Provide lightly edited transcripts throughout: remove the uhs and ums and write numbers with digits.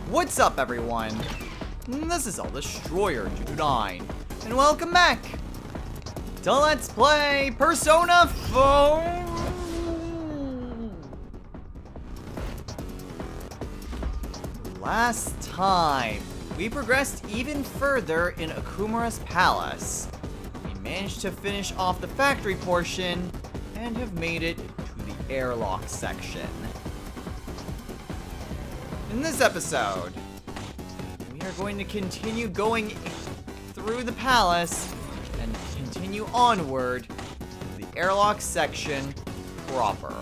What's up, everyone? This is AllDestroyer229, and welcome back to Let's Play Persona 4. Last time, we progressed even further in Okumura's palace. We managed to finish off the factory portion and have made it to the airlock section. In this episode, we are going to continue going through the palace and continue onward to the airlock section proper.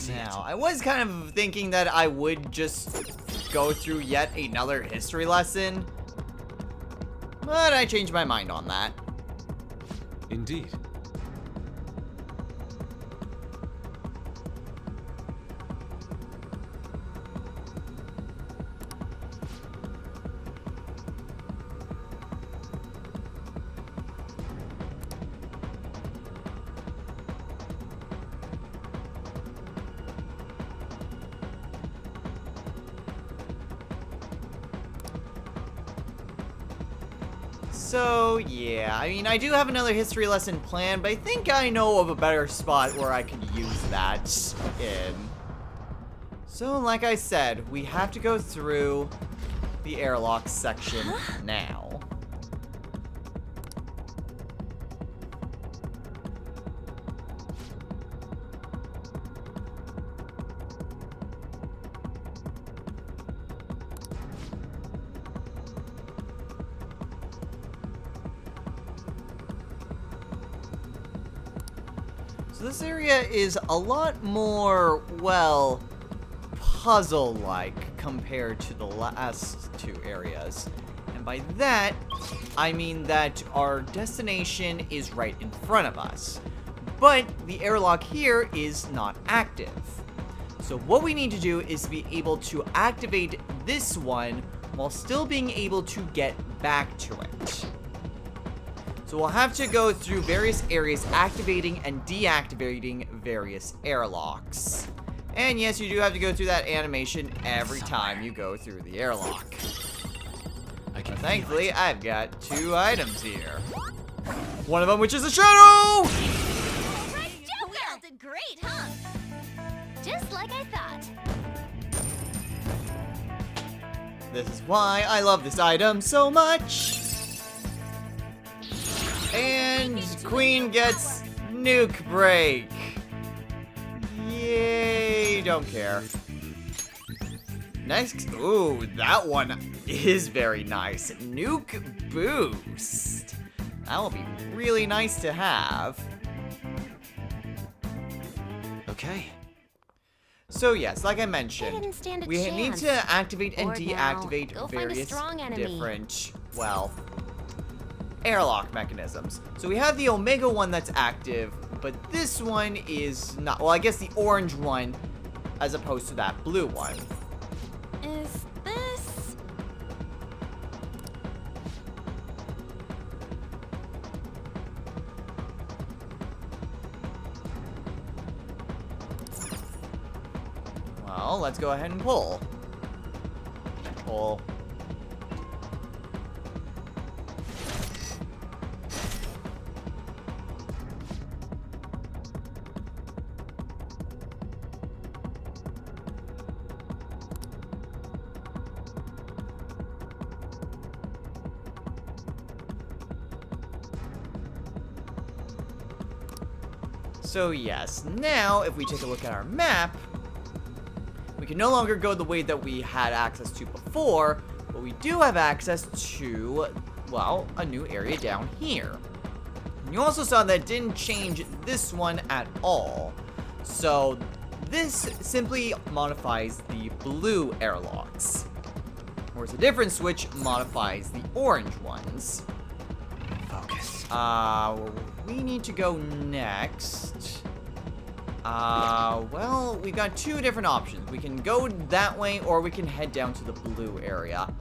Now, I was kind of thinking that I would just go through yet another history lesson, but I changed my mind on that. Indeed. So, yeah, I mean, I do have another history lesson planned, but I think I know of a better spot where I could use that in. So, like I said, we have to go through the airlock section now. So this area is a lot more, well, puzzle-like compared to the last two areas. And by that, I mean that our destination is right in front of us. But the airlock here is not active. So what we need to do is be able to activate this one while still being able to get back to it. So we'll have to go through various areas activating and deactivating various airlocks. And yes, you do have to go through that animation every time you go through the airlock. But thankfully, I've got two items here. One of them, which is a shadow! Right, well, did great, huh? Just like I thought. This is why I love this item so much. And Queen gets Nuke Break. Yay, don't care. Next, ooh, that one is very nice. Nuke Boost. That will be really nice to have. Okay. So yes, like I They mentioned, didn't stand a we chance. need to activate and Bored now. deactivate Go find a various strong enemy. different, well, airlock mechanisms. So we have the Omega one that's active, but this one is not. Well, I guess the orange one as opposed to that blue one. Is this... Well, let's go ahead and pull. Pull. So yes, now if we take a look at our map, we can no longer go the way that we had access to before, but we do have access to, well, a new area down here. And you also saw that it didn't change this one at all. So this simply modifies the blue airlocks, whereas a different switch modifies the orange ones. Focus. Where we need to go next. Well, we've got two different options. We can go that way, or we can head down to the blue area.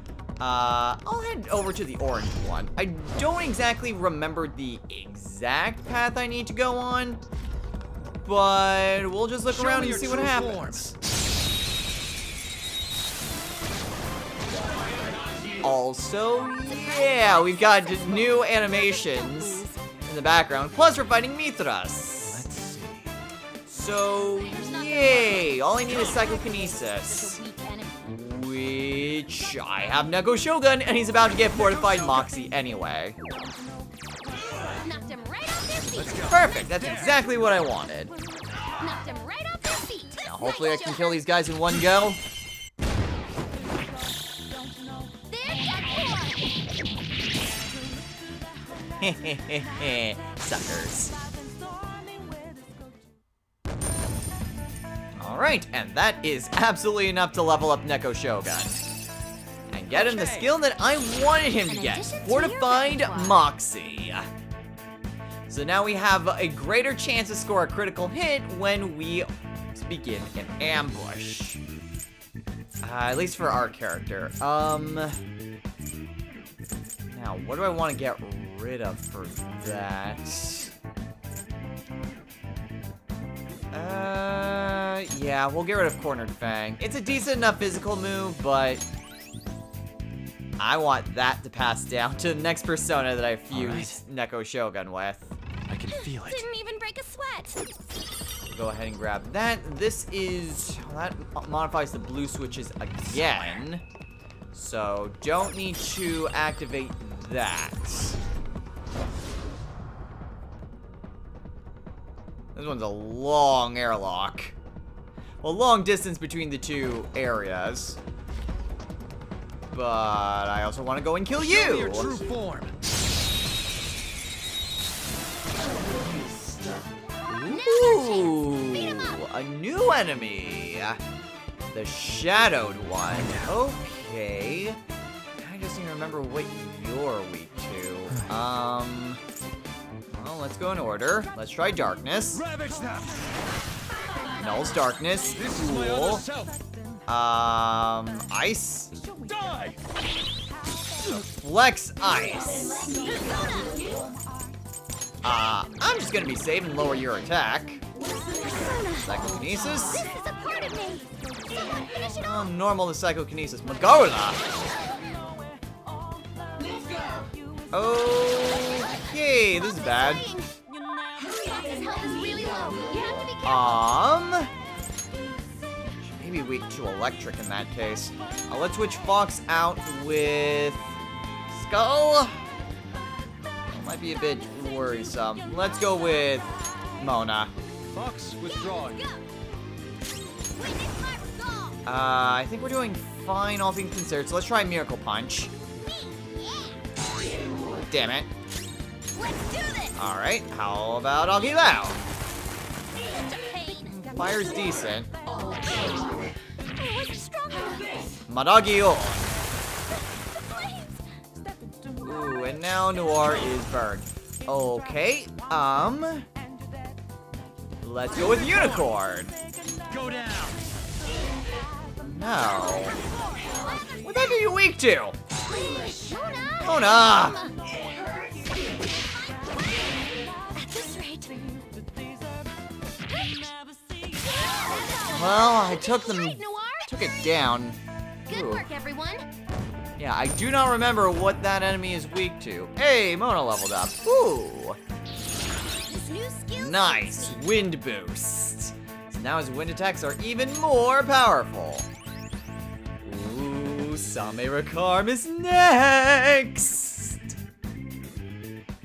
I'll head over to the orange one. I don't exactly remember the exact path I need to go on, but we'll just look around and see what happens. Also, yeah, we've got new animations in the background. Plus, we're fighting Mithras. Let's see. So, yay! All I need is psychokinesis, Such a weak enemy. which I have Neko Shogun, and he's about to get fortified Moxie anyway. Knocked him right off their feet. Perfect. That's exactly what I wanted. Knocked him right off their feet. Now, hopefully, I can kill these guys in one go. Suckers. Alright, and that is absolutely enough to level up Neko Shogun. And get him the skill that I wanted him to get, Fortified Moxie. So now we have a greater chance to score a critical hit when we begin an ambush. At least for our character. Now, what do I want to get rid of for that? Yeah, we'll get rid of Cornered Fang. It's a decent enough physical move, but I want that to pass down to the next persona that I fuse Neko Shogun with. I can feel it. Didn't even break a sweat. Go ahead and grab that. This is... that modifies the blue switches again. So, don't need to activate that. This one's a long airlock. Well, long distance between the two areas. But I also want to go and kill you. Show me your true form. Ooh, a new enemy. The Shadowed one. Okay. I just need to remember what you're weak to. Well, let's go in order. Let's try Darkness. Ravage them. Null's Darkness. This is my other Cool. self. Ice. Die. Flex Ice. I'm just gonna be safe and lower your attack. Psychokinesis. This is a part of me. Someone finish it off. Normal to Psychokinesis. Magola. Okay, this is bad. Fox's health is really low. You have to be careful. Maybe weak to electric in that case. Let's switch Fox out with Skull. Might be a bit worrisome. Let's go with Mona. Fox withdrawing. Witness my resolve. I think we're doing fine, all things considered. So let's try Miracle Punch. Damn it. Let's do this. All right, how about Agilao? Such a pain. Fire's decent. I wasn't strong enough. Madagio. The flames. Ooh, and now Noir is burned. Okay, let's go with Unicorn. Go down. No. What that are you weak to? Shona. Mona. At this rate. Well, I took Right, them, Noir. took it down. Good Ooh. work, everyone. Yeah, I do not remember what that enemy is weak to. Hey, Mona leveled up. Ooh. This new skill. Nice. Wind boost. So now his wind attacks are even more powerful. Ooh, Samira Karm is next.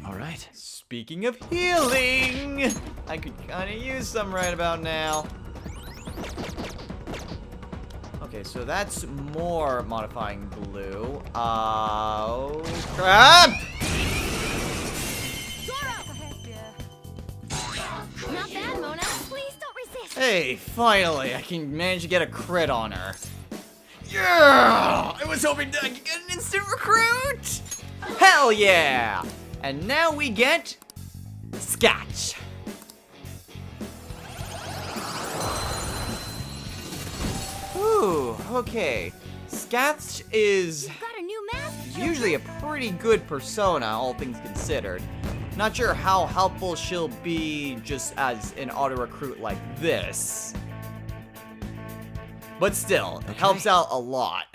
All right. Speaking of healing, I could kind of use some right about now. Okay, so that's more modifying blue. Oh, crap! Not bad, Mona. Please don't resist. Hey, finally, I can manage to get a crit on her. Yeah! I was hoping that I could get an instant recruit! Hell yeah! And now we get Scotch. Ooh, okay. Scatch is Got a new She's usually a pretty good persona, all things considered. Not sure how helpful she'll be just as an auto-recruit like this. But still, it helps out a lot.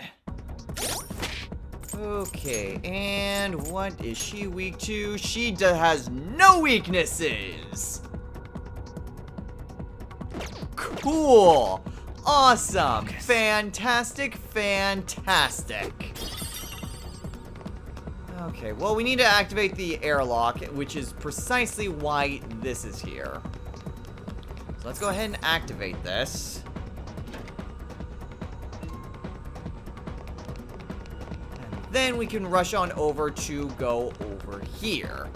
Okay, and what is she weak to? She has no weaknesses! Cool! Awesome! Fantastic, fantastic! Okay, well, we need to activate the airlock, which is precisely why this is here. So let's go ahead and activate this. And then we can rush on over to go over here.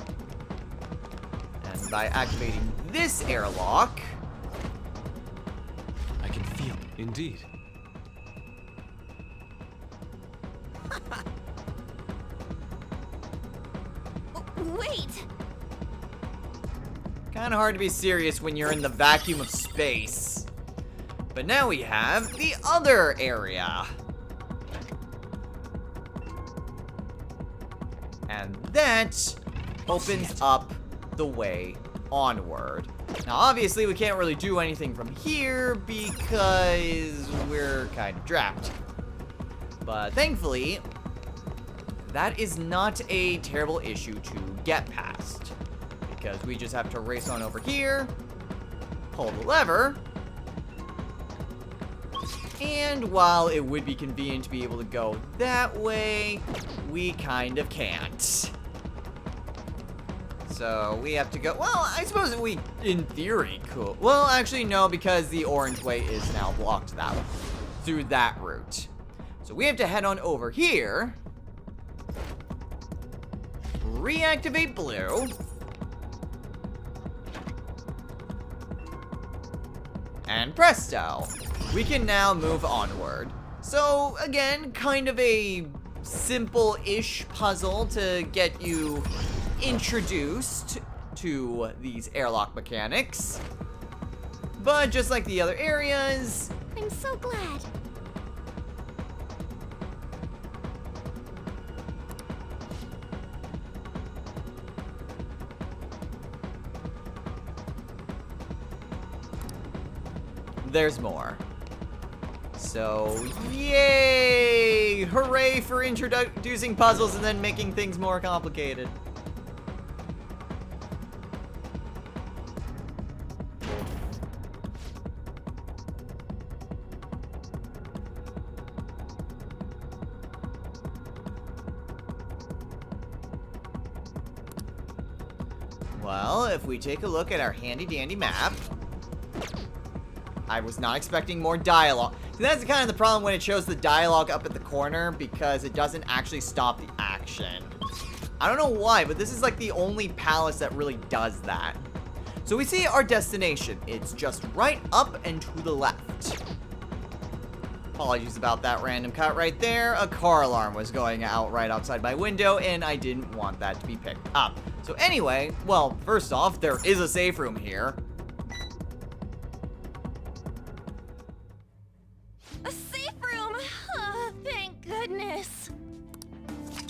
And by activating this airlock... I can feel it. Indeed. Wait! Kinda hard to be serious when you're in the vacuum of space. But now we have the other area. And that opens up the way onward. Now, obviously, we can't really do anything from here because we're kind of trapped. But thankfully, that is not a terrible issue to get past. Because we just have to race on over here, pull the lever, and while it would be convenient to be able to go that way, we kind of can't. So we have to go, well, I suppose we, in theory, could. Well, actually, no, because the orange way is now blocked that way, through that route. So we have to head on over here, reactivate blue, and presto, we can now move onward. So again, kind of a simple-ish puzzle to get you introduced to these airlock mechanics. But just like the other areas, I'm so glad. there's more. So, yay! Hooray for introducing puzzles and then making things more complicated. Well, if we take a look at our handy-dandy map, I was not expecting more dialogue. See, that's kind of the problem when it shows the dialogue up at the corner, because it doesn't actually stop the action. I don't know why, but this is like the only palace that really does that. So we see our destination. It's just right up and to the left. Apologies about that random cut right there. A car alarm was going out right outside my window, and I didn't want that to be picked up. So anyway, well, first off, there is a safe room here. A safe room! Thank goodness.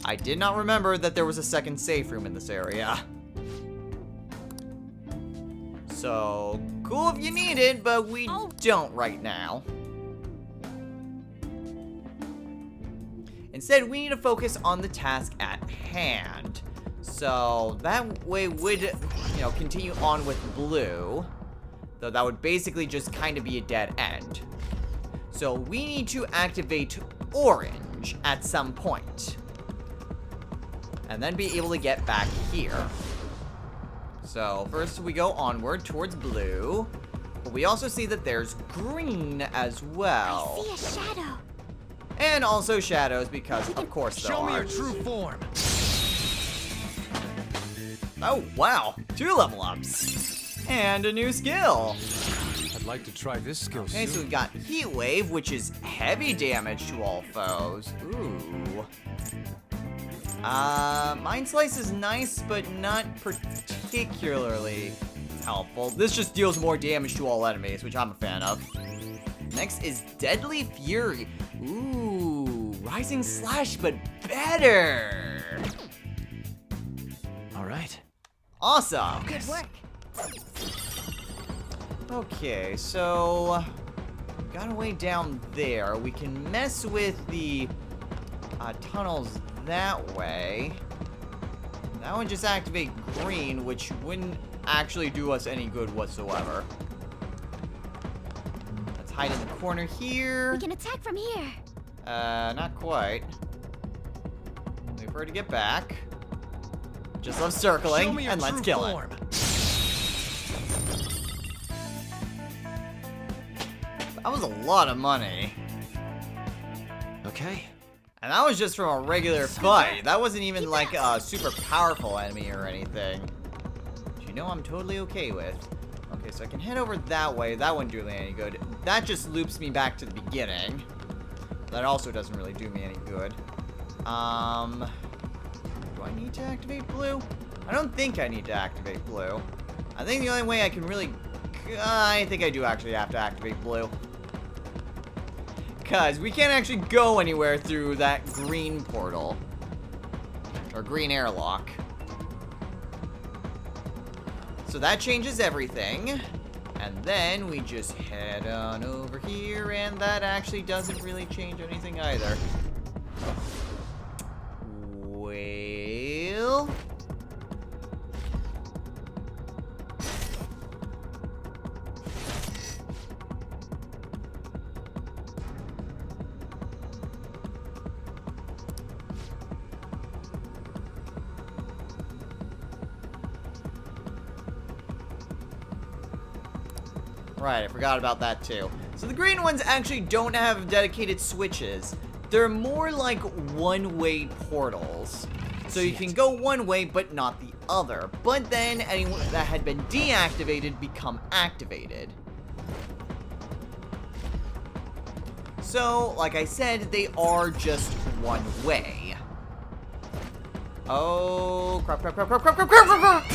I did not remember that there was a second safe room in this area. So, cool if you need it, but we don't right now. Instead, we need to focus on the task at hand. So, that way would, continue on with blue. Though that would basically just kind of be a dead end. So, we need to activate orange at some point. And then be able to get back here. So, first we go onward towards blue. But we also see that there's green as well. I see a shadow. And also shadows, because of course there Show me are. your true form. Oh, wow. 2 level ups. And a new skill. I'd like to try this skill Okay, so soon. we've got Heat Wave, which is heavy damage to all foes. Ooh. Mind Slice is nice, but not particularly helpful. This just deals more damage to all enemies, which I'm a fan of. Next is Deadly Fury. Ooh, Rising Slash, but better. All right. Awesome. Good work. Okay, so got a way down there. We can mess with the tunnels that way. That would just activate green, which wouldn't actually do us any good whatsoever. Let's hide in the corner here. We can attack from here. Not quite. Wait for her to get back. Just love circling, Show me your and let's true kill form. it. That was a lot of money. Okay. And that was just from a regular fight. That wasn't even like a super powerful enemy or anything. Which you know I'm totally okay with. Okay, so I can head over that way. That wouldn't do me any good. That just loops me back to the beginning. That also doesn't really do me any good. Do I need to activate blue? I don't think I need to activate blue. I think the only way I can really... I think I do actually have to activate blue. Because we can't actually go anywhere through that green portal. Or green airlock. So that changes everything. And then we just head on over here, and that actually doesn't really change anything either. Well... Right, I forgot about that too. So the green ones actually don't have dedicated switches. They're more like one-way portals. So you can go one way, but not the other. But then anyone that had been deactivated become activated. So, like I said, they are just one way. Oh, crap, crap, crap, crap, crap, crap, crap, crap, crap.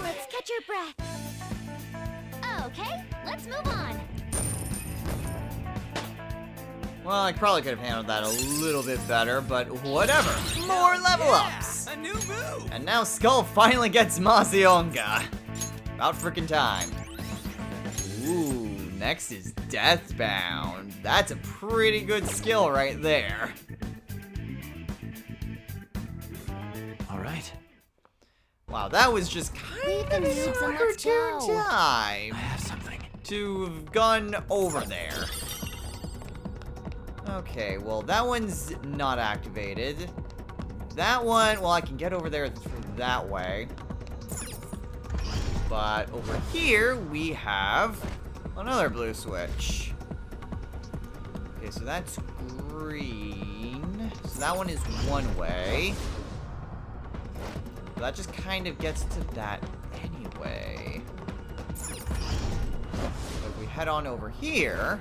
Let's catch your breath. Okay, let's move on. Well, I probably could have handled that a little bit better, but whatever. More level ups! A new move. And now Skull finally gets Mazionga. About freaking time. Ooh, next is Deathbound. That's a pretty good skill right there. All right. Wow, that was just kind of Leave the an noobs and let's opportune go. time I have something. to have gone over there. Okay, well, that one's not activated. That one, well, I can get over there through that way. But over here, we have another blue switch. Okay, so that's green. So that one is one way. That just kind of gets to that anyway. So if we head on over here,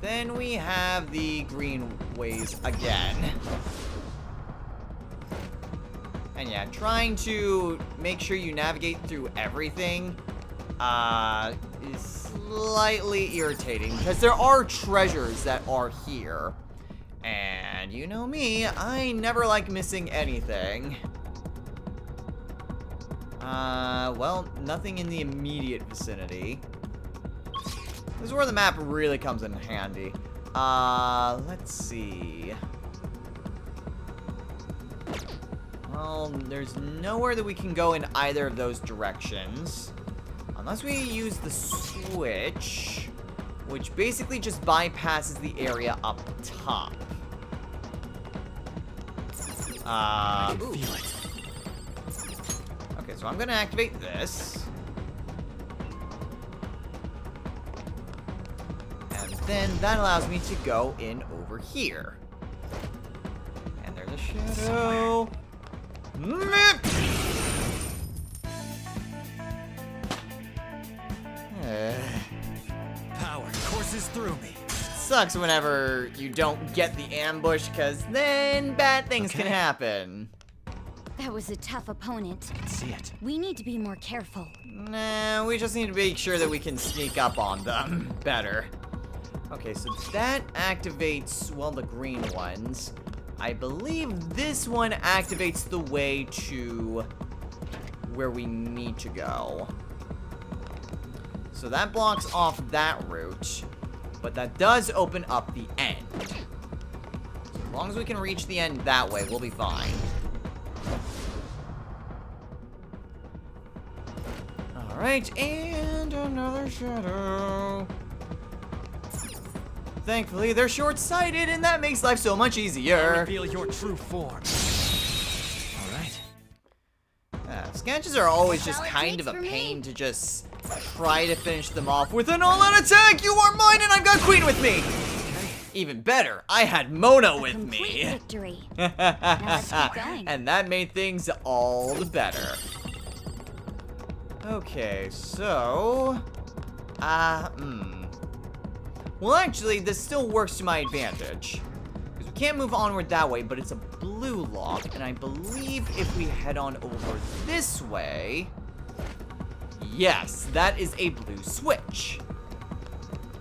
then we have the green ways again. And yeah, trying to make sure you navigate through everything is slightly irritating because there are treasures that are here. And you know me, I never like missing anything. Well, nothing in the immediate vicinity. This is where the map really comes in handy. Let's see. Well, there's nowhere that we can go in either of those directions. Unless we use the switch, which basically just bypasses the area up top. I can feel it. Okay, so I'm gonna activate this. And then that allows me to go in over here. And there's a shadow. Power courses through me. Sucks whenever you don't get the ambush, because then bad things can Okay. happen. That was a tough opponent. I can see it. We need to be more careful. Nah, we just need to make sure that we can sneak up on them better. Okay, so that activates, well, the green ones. I believe this one activates the way to where we need to go. So that blocks off that route, but that does open up the end. So as long as we can reach the end that way, we'll be fine. Alright, and another shadow. Thankfully, they're short-sighted, and that makes life so much easier. Reveal your true form. All right. Sketches are always just That's all it kind of takes a for me. pain to just try to finish them off with an all-out attack! You are mine, and I've got Queen with me! Even better, I had Mona with Complete me. victory. let's keep going. And that made things all the better. Okay, so... Well, actually, this still works to my advantage. Because we can't move onward that way, but it's a blue lock. And I believe if we head on over this way... Yes, that is a blue switch.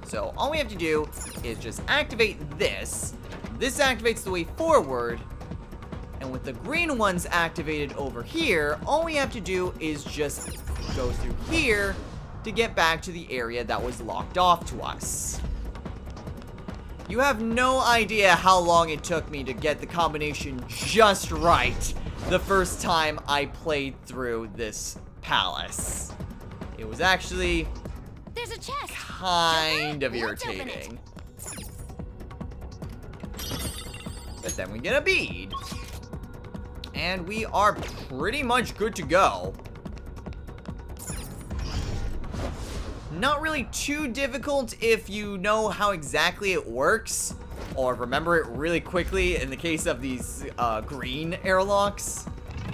So all we have to do is just activate this. This activates the way forward. And with the green ones activated over here, all we have to do is just go through here to get back to the area that was locked off to us. You have no idea how long it took me to get the combination just right the first time I played through this palace. It was actually There's a chest. kind of Let's open it. irritating. But then we get a bead. And we are pretty much good to go. Not really too difficult if you know how exactly it works, or remember it really quickly in the case of these green airlocks.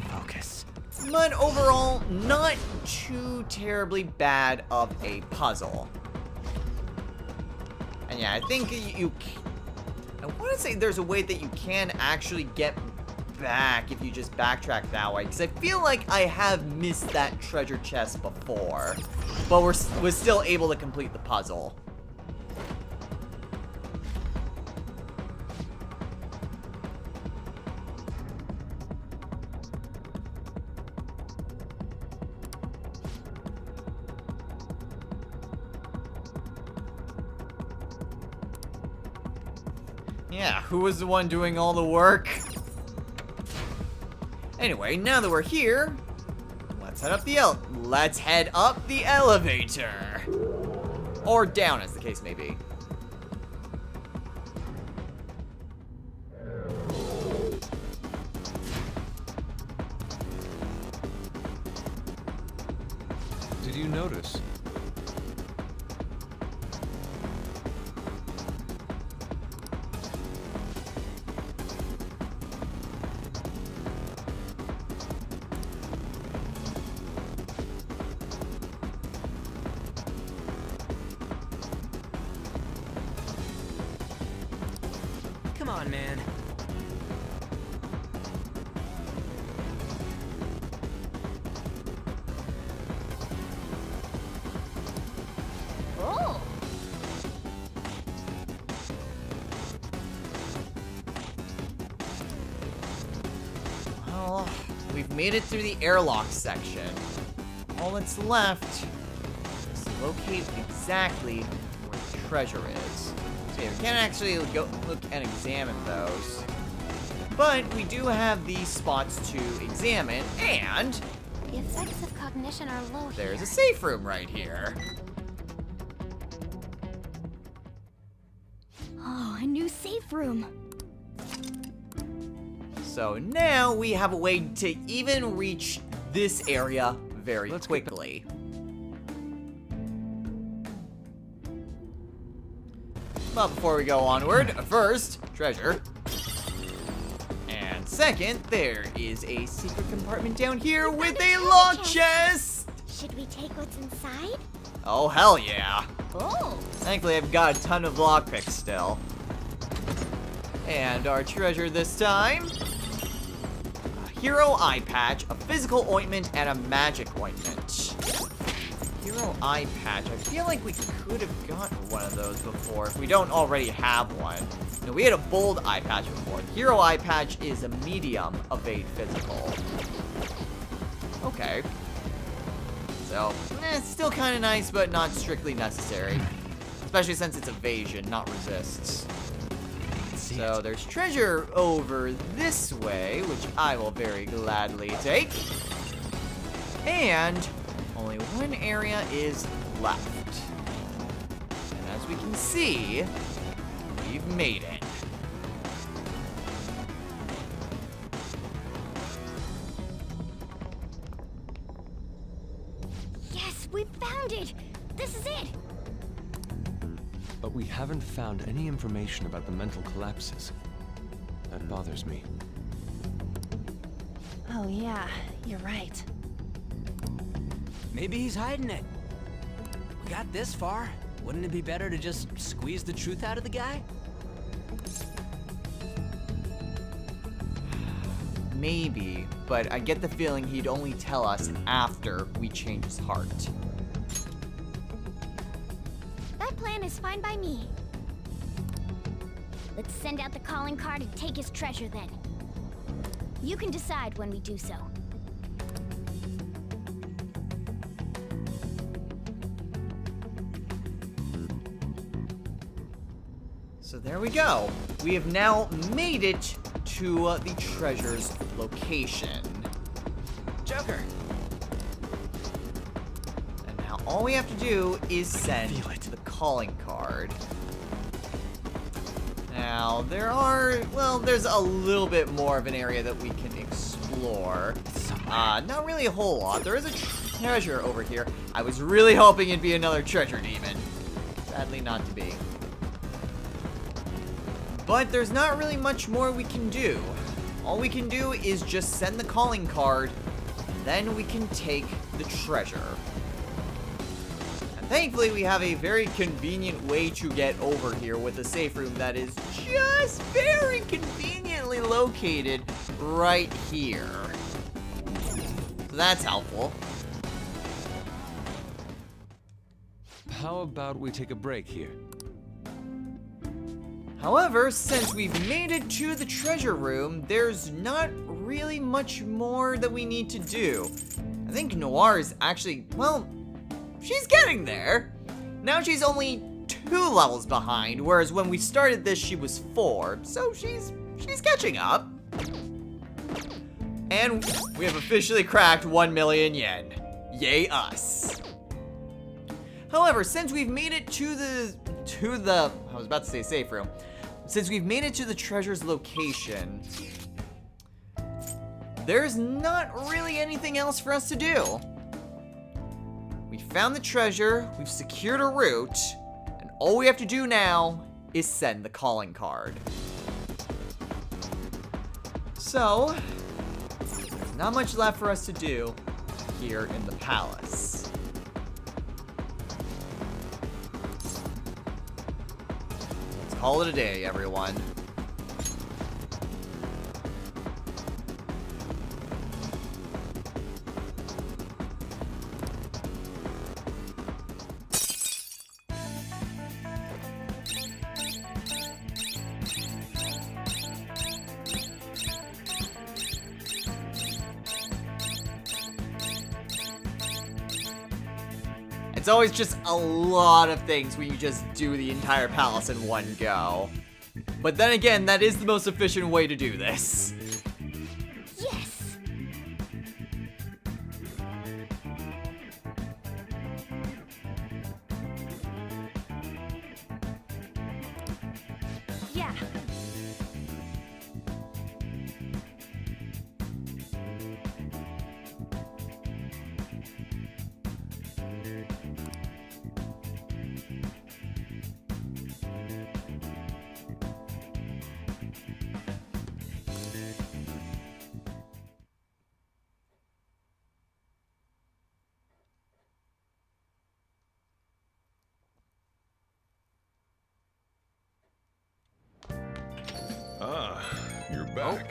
Focus. But overall, not too terribly bad of a puzzle. And yeah, I think I want to say there's a way that you can actually get back if you just backtrack that way, because I feel like I have missed that treasure chest before, but we're still able to complete the puzzle. Yeah, who was the one doing all the work? Anyway, now that we're here, let's head up the elevator. Or down, as the case may be. Did you notice? Come on, man. Oh. Well, we've made it through the airlock section. All that's left is to locate exactly where the treasure is. So yeah, we can't actually go look and examine those. But we do have these spots to examine, and The effects of cognition are low here. there's a safe room right here. Oh, a new safe room. So now we have a way to even reach this area very Let's get quickly. But before we go onward, first, treasure. And second, there is a secret compartment down here with a lock chest! Should we take what's inside? Oh, hell yeah. Oh. Thankfully, I've got a ton of lockpicks still. And our treasure this time: a hero eye patch, a physical ointment, and a magic ointment. hero eye patch. I feel like we could have gotten one of those before if we don't already have one. No, we had a bold eye patch before. The hero eye patch is a medium evade physical. Okay. So, it's still kind of nice, but not strictly necessary. Especially since it's evasion, not resists. So there's treasure over this way, which I will very gladly take. And only one area is left. And as we can see, we've made it. Yes, we found it! This is it! But we haven't found any information about the mental collapses. That bothers me. Oh yeah, you're right. Maybe he's hiding it. We got this far. Wouldn't it be better to just squeeze the truth out of the guy? Maybe, but I get the feeling he'd only tell us after we change his heart. That plan is fine by me. Let's send out the calling card and take his treasure then. You can decide when we do so. So there we go. We have now made it to the treasure's location. Joker! And now all we have to do is send feel it. the calling card. Now, there's a little bit more of an area that we can explore. Not really a whole lot. There is a treasure over here. I was really hoping it'd be another treasure demon. Sadly, not to be. But there's not really much more we can do. All we can do is just send the calling card, and then we can take the treasure. And thankfully, we have a very convenient way to get over here with a safe room that is just very conveniently located right here. So that's helpful. How about we take a break here? However, since we've made it to the treasure room, there's not really much more that we need to do. I think Noir is actually, well, she's getting there. Now she's only 2 levels behind, whereas when we started this, she was 4. So she's catching up. And we have officially cracked 1 million yen. Yay us. However, since we've made it to the, I was about to say safe room. Since we've made it to the treasure's location, there's not really anything else for us to do. We found the treasure, we've secured a route, and all we have to do now is send the calling card. So, there's not much left for us to do here in the palace. Call it a day, everyone. It's always just a lot of things when you just do the entire palace in one go. But then again, that is the most efficient way to do this. Yes! Yeah. Ah, you're back.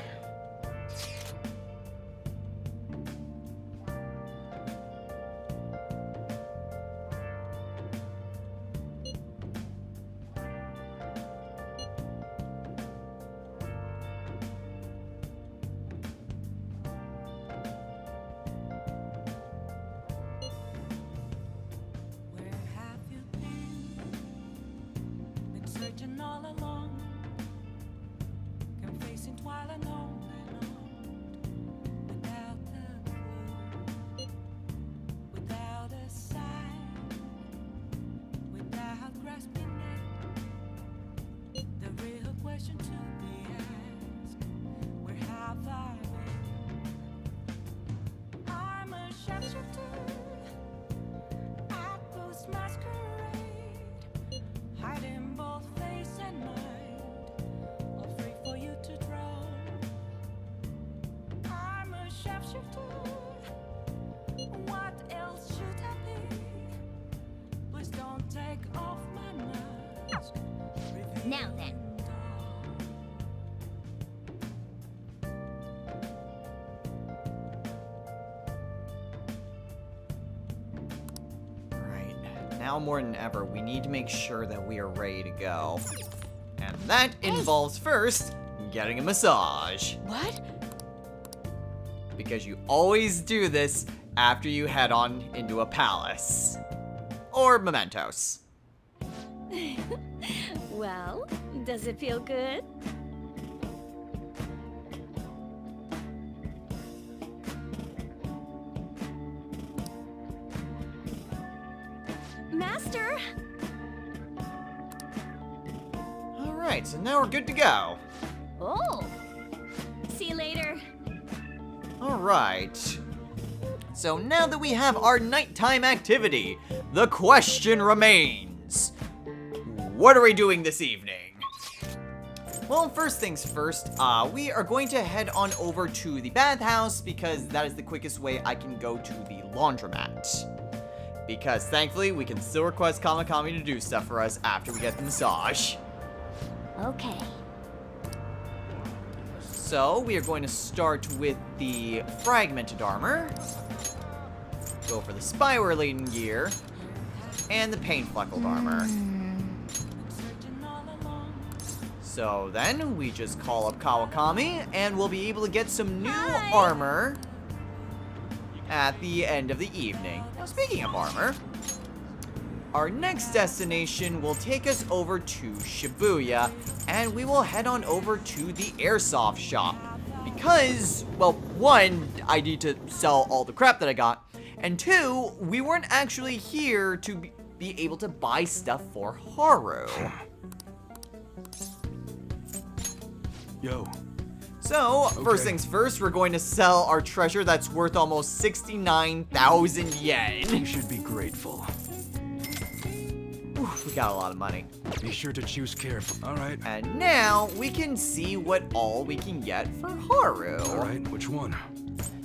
Now then. Right. Now more than ever, we need to make sure that we are ready to go. And that involves first getting a massage. What? Because you always do this after you head on into a palace. Or mementos. Well, does it feel good? Master! Alright, so now we're good to go. Oh! See you later. Alright. So now that we have our nighttime activity, the question remains. What are we doing this evening? Well, first things first, we are going to head on over to the bathhouse because that is the quickest way I can go to the laundromat. Because thankfully, we can still request Kamakami to do stuff for us after we get the massage. Okay. So, we are going to start with the fragmented armor, go for the spyware-laden gear, and the pain-fleckled armor. So then, we just call up Kawakami, and we'll be able to get some new armor at the end of the evening. Now, speaking of armor, our next destination will take us over to Shibuya, and we will head on over to the airsoft shop. Because, well, one, I need to sell all the crap that I got, and two, we weren't actually here to be able to buy stuff for Haru. Yo, So, first Okay. things first, we're going to sell our treasure that's worth almost 69,000 yen. you should be grateful. Oof, we got a lot of money. Be sure to choose carefully. All right. And now, we can see what all we can get for Haru. All right, which one?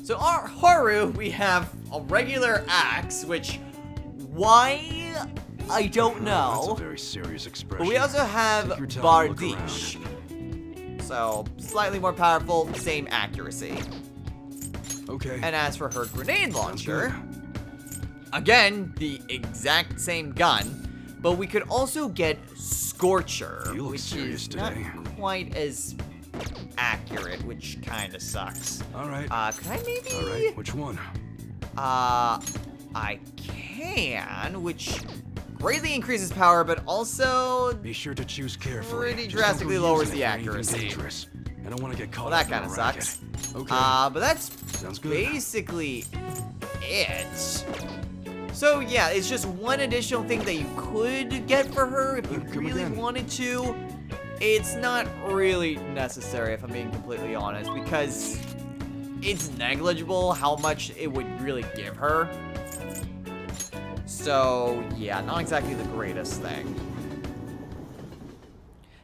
So, our Haru, we have a regular axe, which, why? I don't That's a know. very serious expression. But we also have Take your time, look around. Bardiche. So, slightly more powerful, same accuracy. Okay. And as for her grenade Sounds launcher, again, the exact same gun, but we could also get Scorcher, You look which serious is today. not quite as accurate, which kind of sucks. All right. Could I maybe? All right, which one? I can, which greatly increases power, but also Be sure to choose carefully. pretty Just don't go drastically lowers using the it for anything accuracy. dangerous. I don't want to get caught Well, that up in kind a of racket. sucks. Okay. But that's Sounds good. basically it. So yeah, it's just one additional thing that you could get for her if you Come really again. wanted to. It's not really necessary, if I'm being completely honest, because it's negligible how much it would really give her. So yeah, not exactly the greatest thing.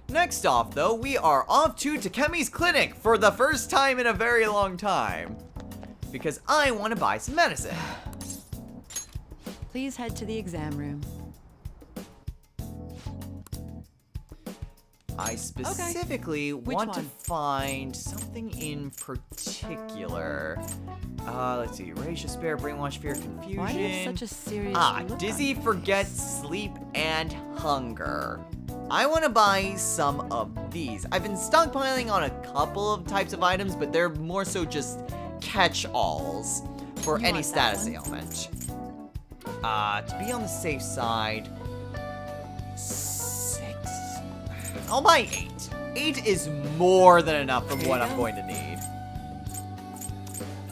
Next off, though, we are off to Takemi's clinic for the first time in a very long time. Because I want to buy some medicine. Please head to the exam room. I specifically Which want to one? find something in particular. Let's see. Rage, despair, brainwash, fear, confusion. Why do you have such a serious look on dizzy, you? forget, sleep, and hunger. I want to buy some of these. I've been stockpiling on a couple of types of items, but they're more so just catch-alls for You any want that status one? ailment. To be on the safe side, 6. I'll buy 8. 8 is more than enough for There what you I'm go. going to need.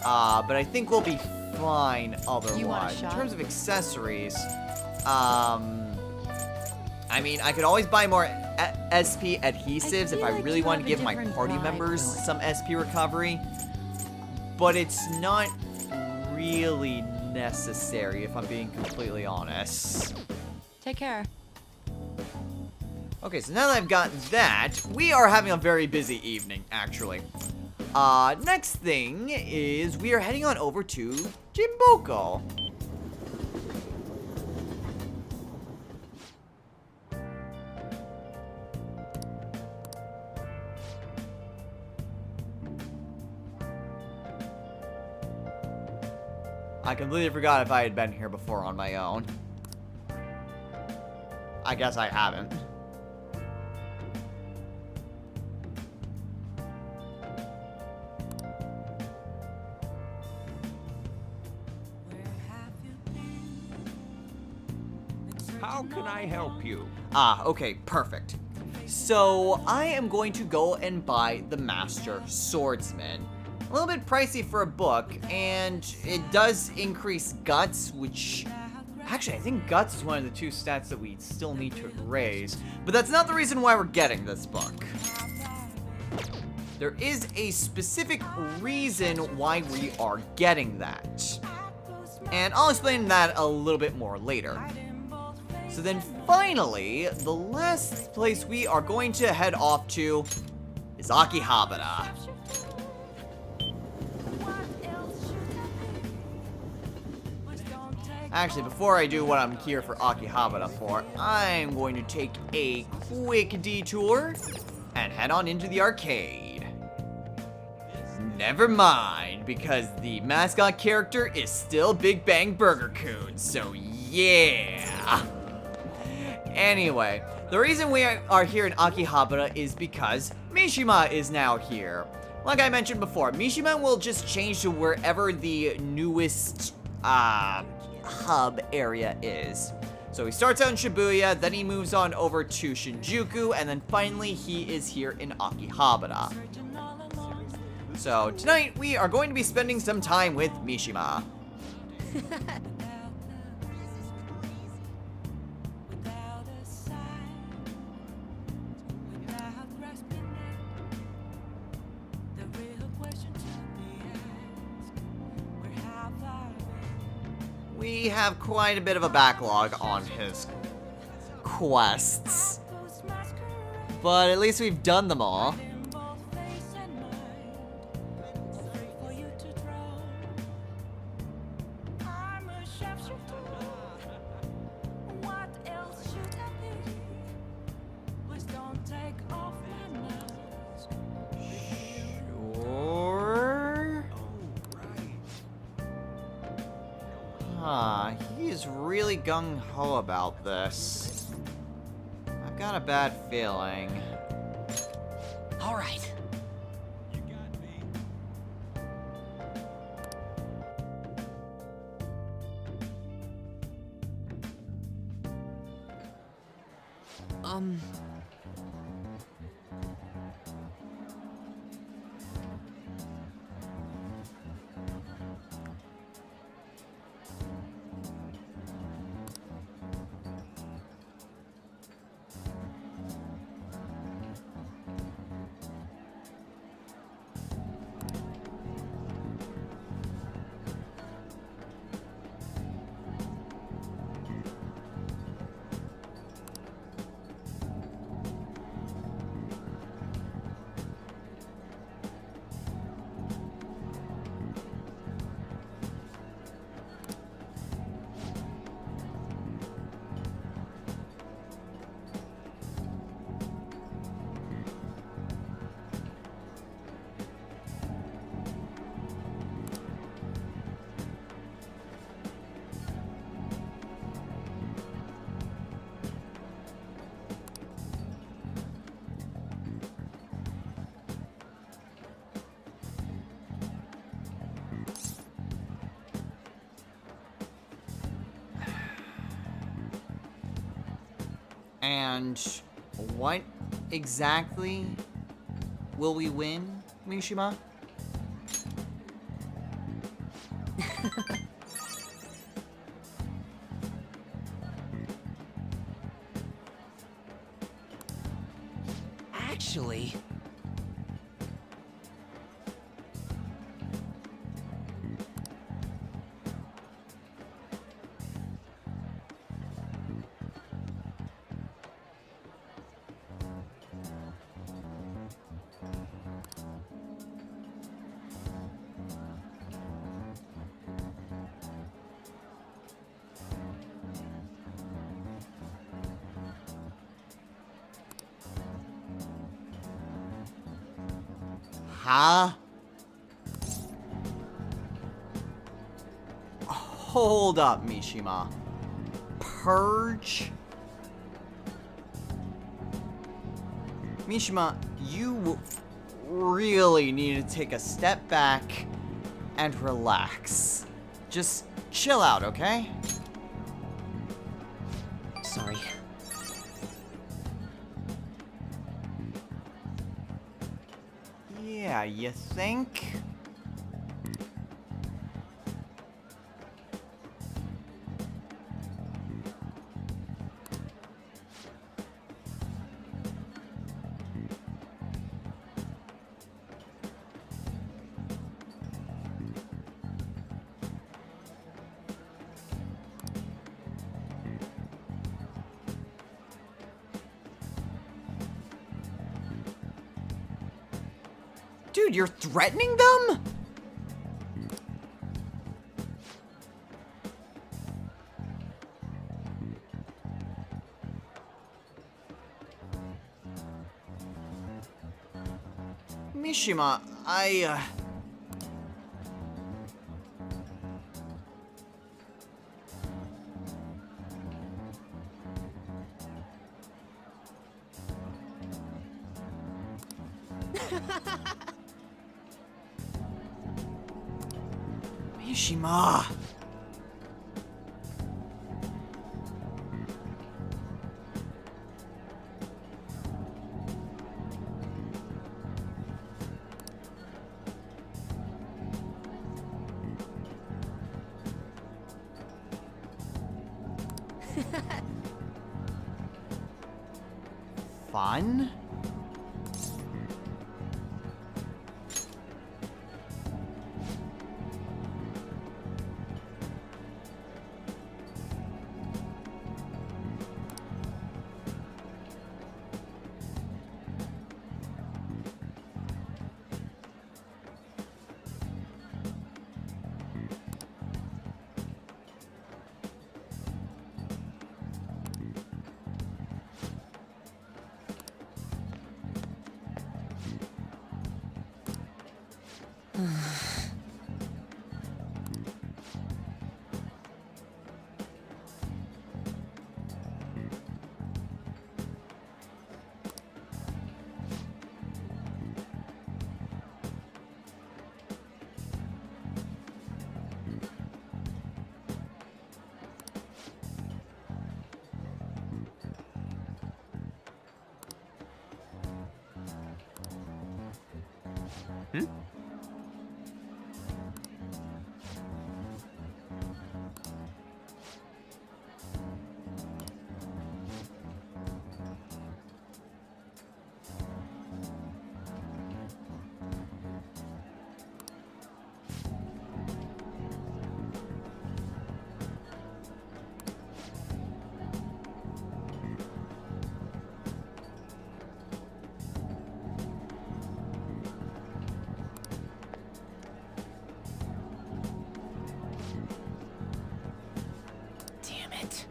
But I think we'll be fine otherwise. In shot? terms of accessories, I mean, I could always buy more SP adhesives if feel I like really you want to have a give my different party vibe members going. some SP recovery. But it's not really necessary, if I'm being completely honest. Take care. Okay, so now that I've got that, we are having a very busy evening, actually. Next thing is we are heading on over to Jimboko. I completely forgot if I had been here before on my own. I guess I haven't. How can I help you? Ah, okay, perfect. So, I am going to go and buy the Master Swordsman. A little bit pricey for a book, and it does increase guts, which... Actually, I think guts is one of the 2 stats that we still need to raise. But that's not the reason why we're getting this book. There is a specific reason why we are getting that. And I'll explain that a little bit more later. So then finally, the last place we are going to head off to is Akihabara. Actually, before I do what I'm here for Akihabara for, I'm going to take a quick detour and head on into the arcade. Never mind, because the mascot character is still Big Bang Burger Coon, so yeah! Anyway, the reason we are here in Akihabara is because Mishima is now here. Like I mentioned before, Mishima will just change to wherever the newest, hub area is. So he starts out in Shibuya, then he moves on over to Shinjuku, and then finally he is here in Akihabara. So tonight we are going to be spending some time with Mishima. We have quite a bit of a backlog on his quests, but at least we've done them all. He is really gung-ho about this. I've got a bad feeling. All right. And what exactly will we win, Mishima? Actually... Huh? Hold up, Mishima. Purge? Mishima, you really need to take a step back and relax. Just chill out, okay? Sorry. Yeah, you think? Dude, you're threatening them? Mishima, Mishima. Fun? Damn it.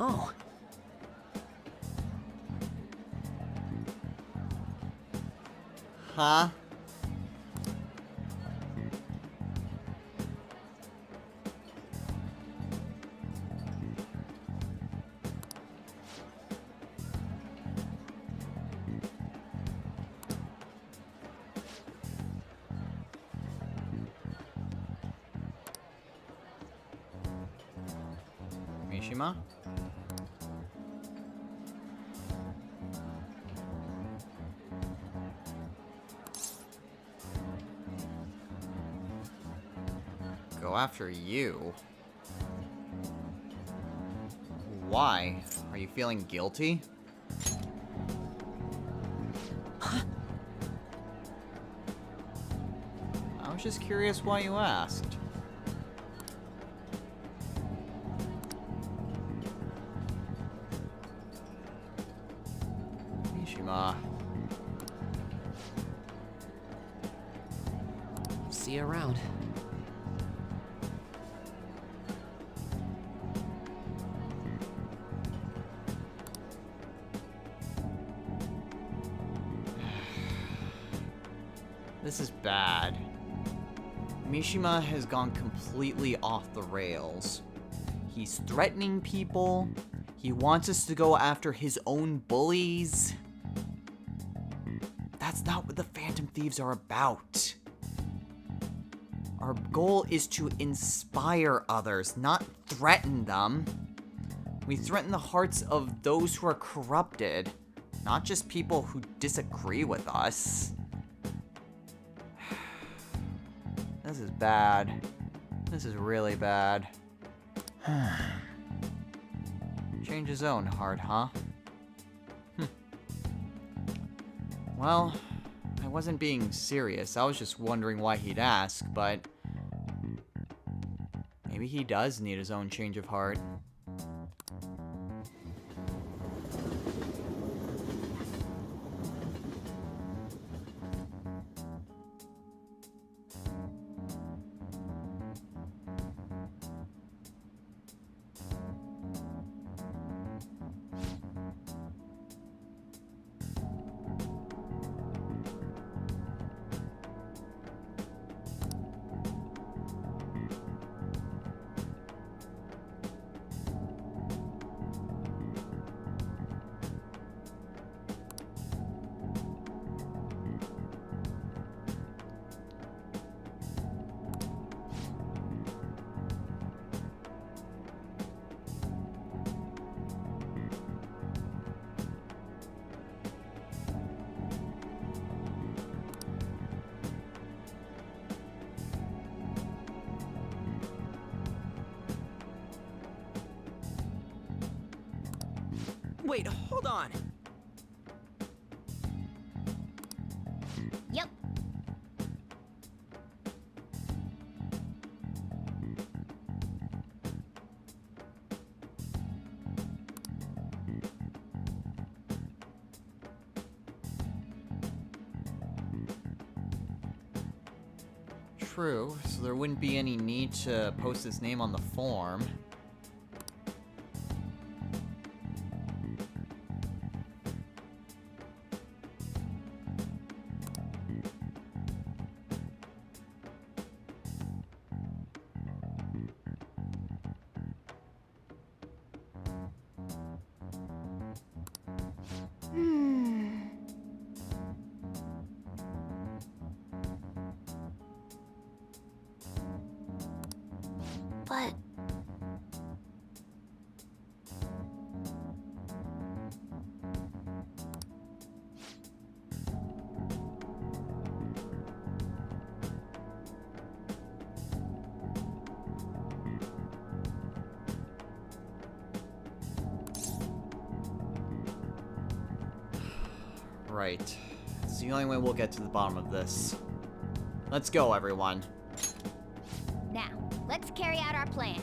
Oh. Huh? Mishima? Go after you. Why? Are you feeling guilty? I was just curious why you asked. Mishima. See you around. This is bad. Mishima has gone completely off the rails. He's threatening people. He wants us to go after his own bullies. That's not what the Phantom Thieves are about. Our goal is to inspire others, not threaten them. We threaten the hearts of those who are corrupted, not just people who disagree with us. This is bad. This is really bad. Change his own heart, huh? Well, I wasn't being serious. I was just wondering why he'd ask, but maybe he does need his own change of heart. Wait, hold on. Yep. True, so there wouldn't be any need to post his name on the form. But Right. It's the only way we'll get to the bottom of this. Let's go, everyone. now, let's carry out our plan.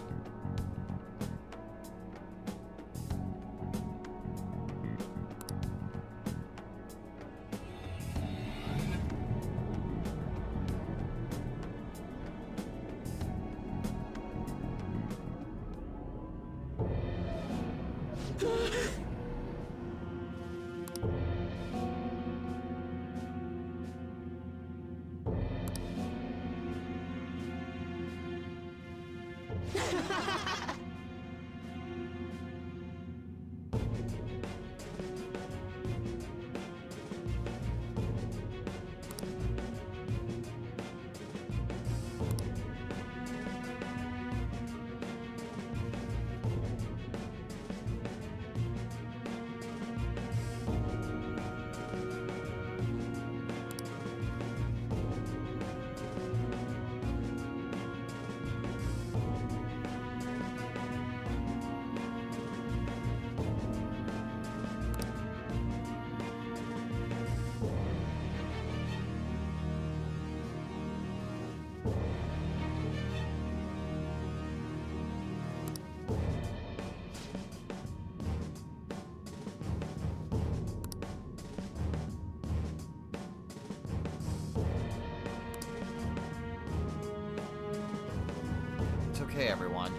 okay, everyone.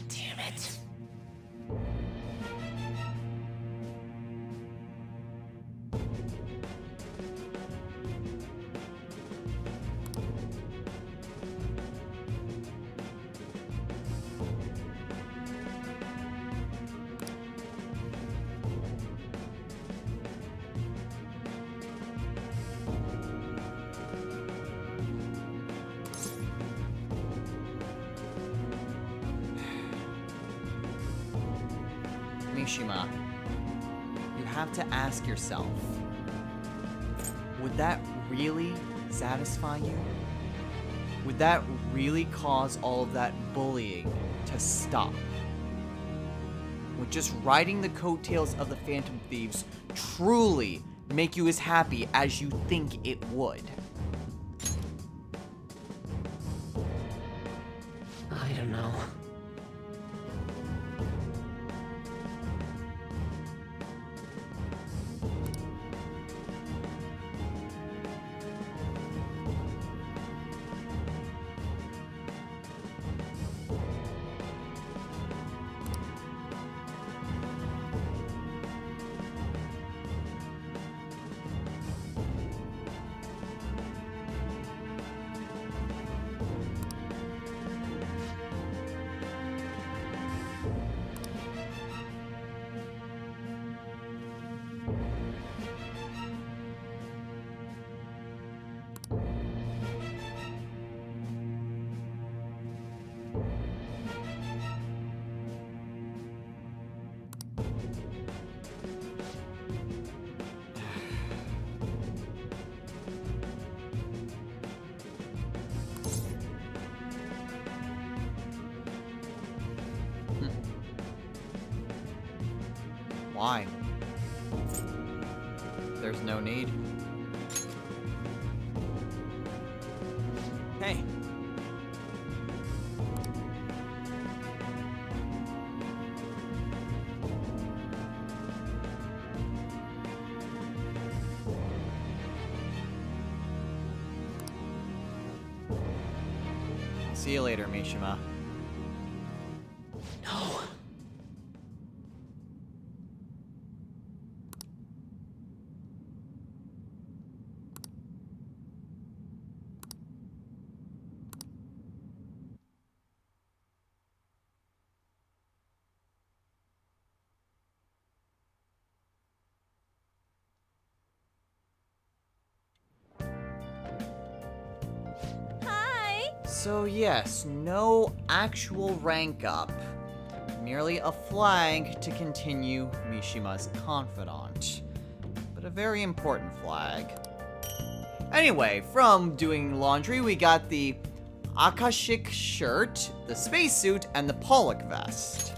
Damn it. Mishima, you have to ask yourself, would that really satisfy you? Would that really cause all of that bullying to stop? Would just riding the coattails of the Phantom Thieves truly make you as happy as you think it would? I don't know. Why? There's no need. Hey, See you later, Mishima. no. Hi. So yes, no actual rank up. Merely a flag to continue Mishima's confidant. But a very important flag. Anyway, from doing laundry, we got the Akashic shirt, the spacesuit, and the Pollock vest.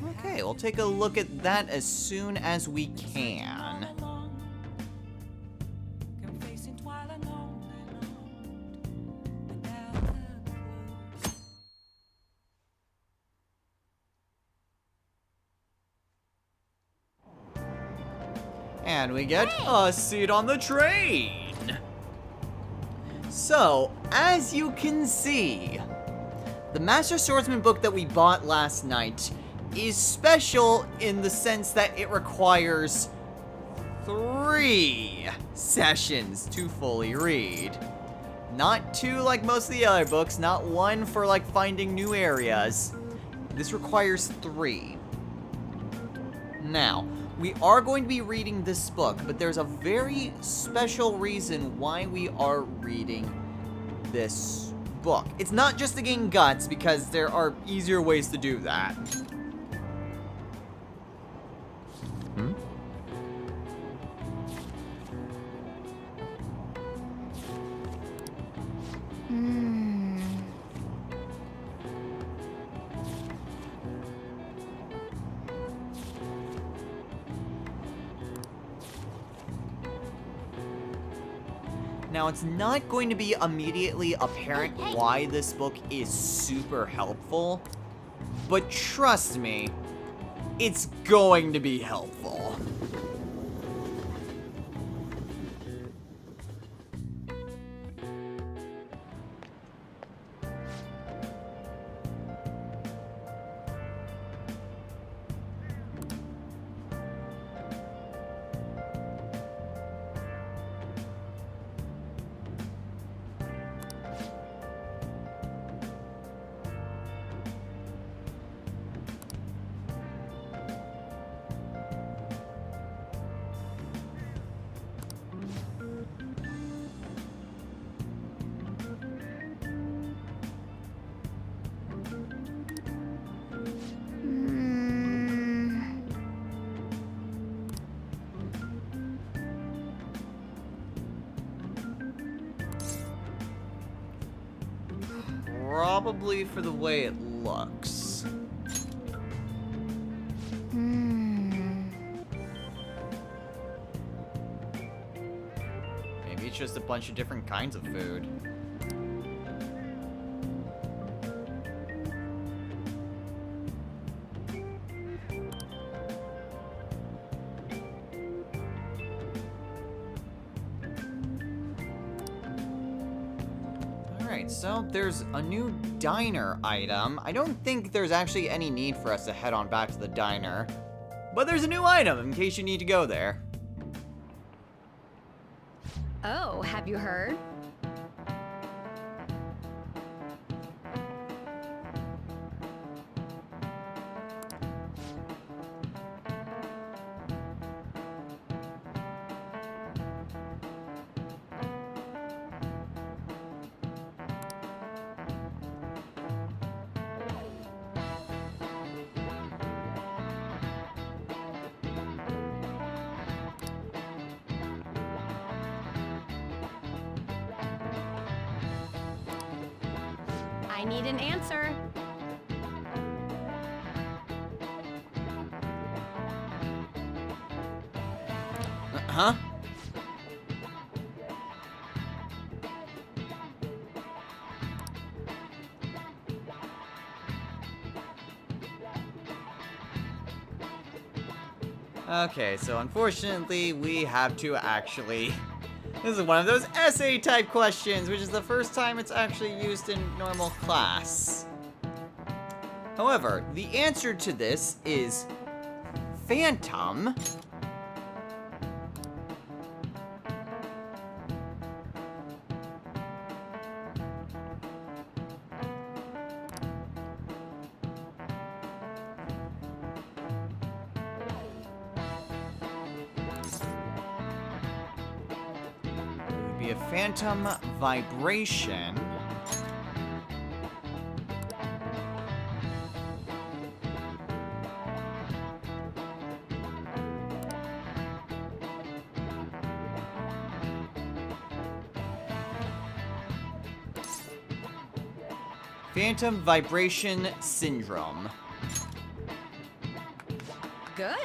Okay, we'll take a look at that as soon as we can. And we get a seat on the train. So, as you can see, the Master Swordsman book that we bought last night is special in the sense that it requires 3 sessions to fully read. Not 2 like most of the other books, not 1 for like finding new areas. This requires 3. Now, we are going to be reading this book, but there's a very special reason why we are reading this book. It's not just to gain guts, because there are easier ways to do that. Now, it's not going to be immediately apparent Hey, hey. why this book is super helpful, but trust me, it's going to be helpful. Probably for the way it looks. Maybe it's just a bunch of different kinds of food. Alright, so there's a new diner item. I don't think there's actually any need for us to head on back to the diner. But there's a new item in case you need to go there. Oh, have you heard? I need an answer. Huh? Okay, so unfortunately, we have to actually... This is one of those essay-type questions, which is the first time it's actually used in normal class. However, the answer to this is... Phantom... would be a phantom vibration. Phantom vibration syndrome. Good.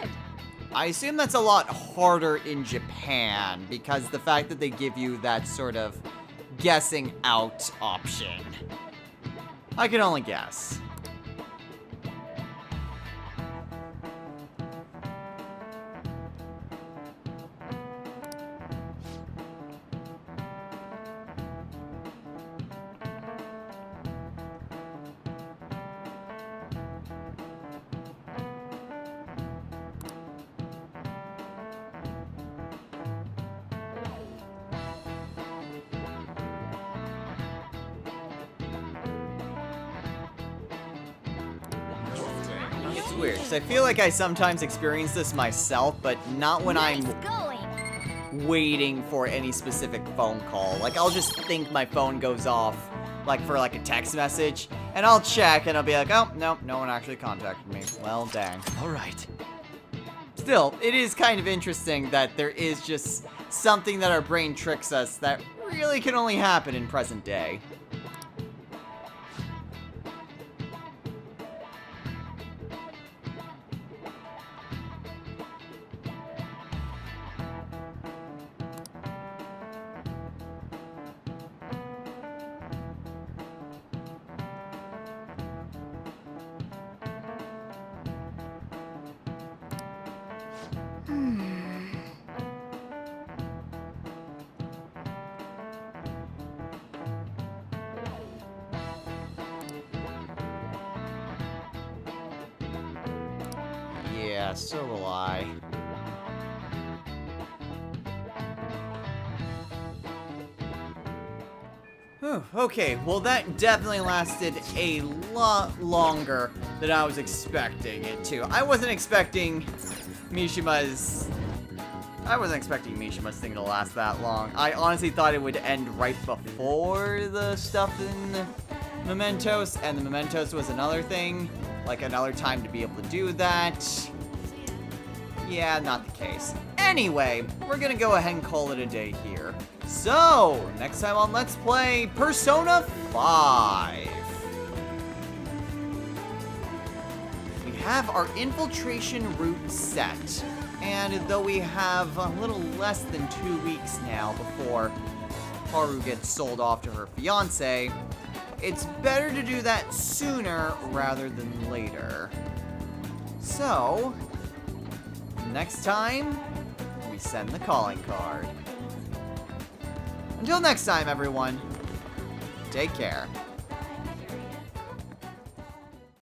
I assume that's a lot harder in Japan because the fact that they give you that sort of guessing out option. I can only guess. It's weird, because I feel like I sometimes experience this myself, but not when Nice I'm going. waiting for any specific phone call. Like, I'll just think my phone goes off, like, for, like, a text message, and I'll check, and I'll be like, oh, no, no one actually contacted me. Well, dang. All right. Still, it is kind of interesting that there is just something that our brain tricks us that really can only happen in present day. Yeah, so will I. Whew, okay, well that definitely lasted a lot longer than I was expecting it to. I wasn't expecting Mishima's thing to last that long. I honestly thought it would end right before the stuff in Mementos, and the Mementos was another thing, like another time to be able to do that. Yeah, not the case. Anyway, we're gonna go ahead and call it a day here. So, next time on Let's Play Persona 5. We have our infiltration route set. And though we have a little less than 2 weeks now before Haru gets sold off to her fiancé, it's better to do that sooner rather than later. So, next time, we send the calling card. Until next time, everyone, take care.